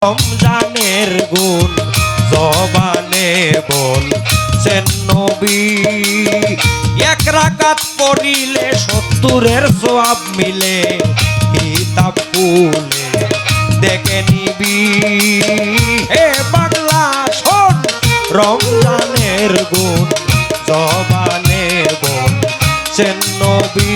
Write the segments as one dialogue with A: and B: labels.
A: রমজানের গুণ জবানে বলছেন নবী। এক রাকাত পড়িলে ৭০-এর সওয়াব মিলে, কিতাব খুলে দেখে নিবি। হে পাগলা শোন, রমজানের গুণ জবানে বলছেন নবী।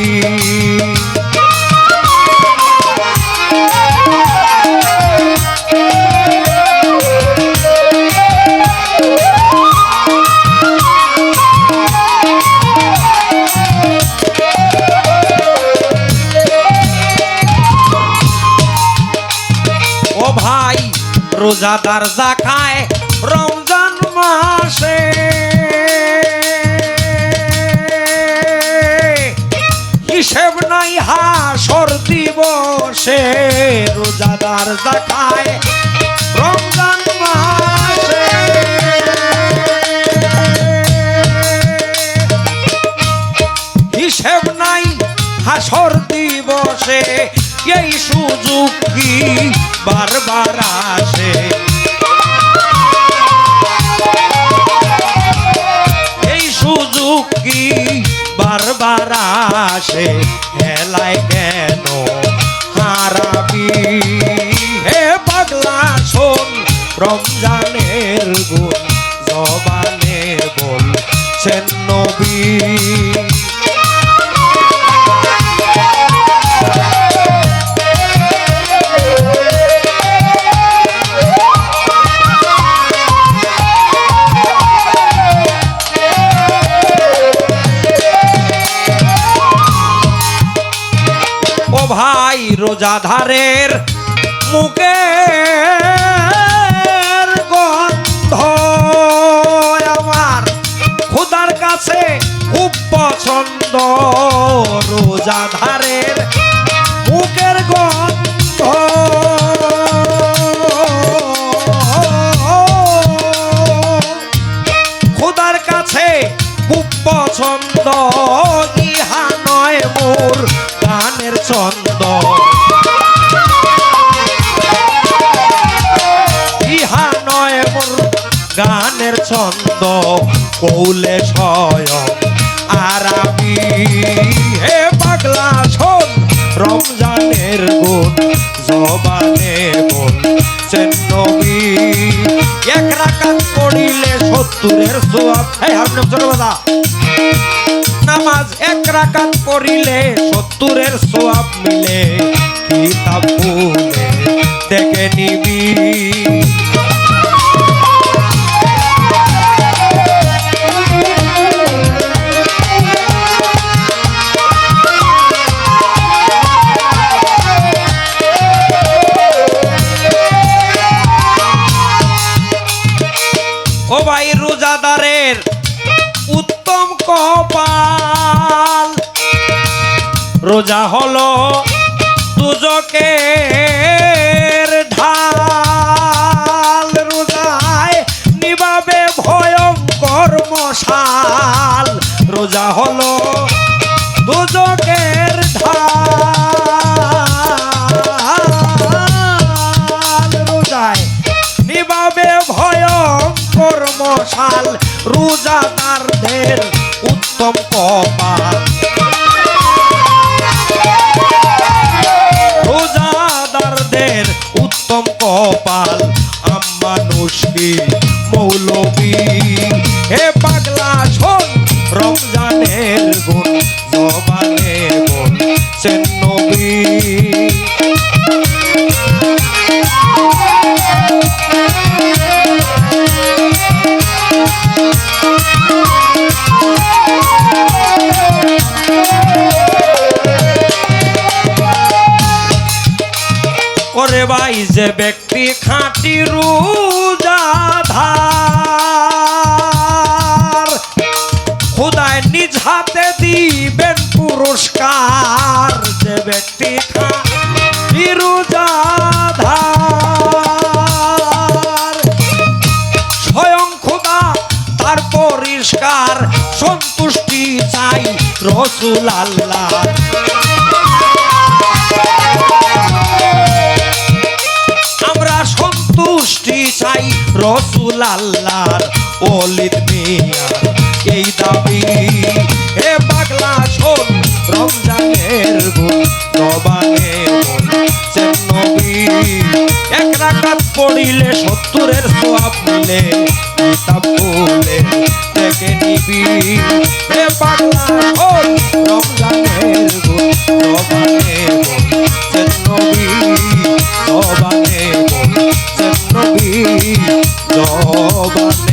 A: রোজাদার যা খায় রমজান মাসে, হিসেব নাই হাসর দিবসে। রোজাদার যা খায় রমজান মাসে, হিসেব নাই হাসর দিবসে। এই সুযোগ কি বারবার আসে? এই সুযোগ কি বারবার আসে? হেলায় কেন হারাবি? হে পাগলা শোন, রমজানের গুণ জবানে বলছেন নবী। ভাই রোজাধারের মুখের গন্ধ আমার খোদার কাছে খুব পছন্দ। রোজাধারের মুখের গন্ধ খোদার কাছে খুব পছন্দ। ইহা নয় মোর গানের ছন্দ, ইহা নয় মোর গানের ছন্দ। কৌলে স্বয়ং আরাবি। হে পাগলা শোন, রমজানের গুণ জবানে বলছেন নবী। এক রাকাত পড়িলে ৭০-এর সওয়াব। নামাজ এক রাকাত পড়িলে ৭০-এর সওয়াব মিলে, কিতাব খুলে দেখে নিবি। ও ভাই রোজাদারের উত্তম কপাল। রোজা হলো দুজকের ঢাল। রোজায় নিবাবে ভয়ঙ্কর মশাল। রোজা হলো দুজকের ঢাল। রোজায় নিবাবে ভয়ঙ্কর মশাল। রোজাদারদের উত্তম কপাল। রোজাদারদের উত্তম কপাল। আম্মানুষি মৌলবী। হে পাগলা শোন, রমজানের গুণ জবানে বলছেন নবী। ওরে ভাই, যে ব্যক্তি খাঁটি রোজাদার, খোদায় নিজ হাতে দিবেন পুরস্কার। যে ব্যক্তি খাঁটি রোজাদার, স্বয়ং খোদা তার পরিষ্কার। সন্তুষ্টি চাই রসুল আল্লাহ। আমরা সন্তু চাই রসুল আল্লাহর ওলিদ মিয়ার এই দাবি। হে পাগলা শোন রমজানের গুণ জবানে বলছেন নবী। এক রাকাত পড়িলে 70-এর সওয়াব মিলে, কিতাব খুলে দেখে নিবি। হে পাগলা শোন রমজানের গুণ জবানে বলছেন নবী, জবানে বলছেন নবী, জবানে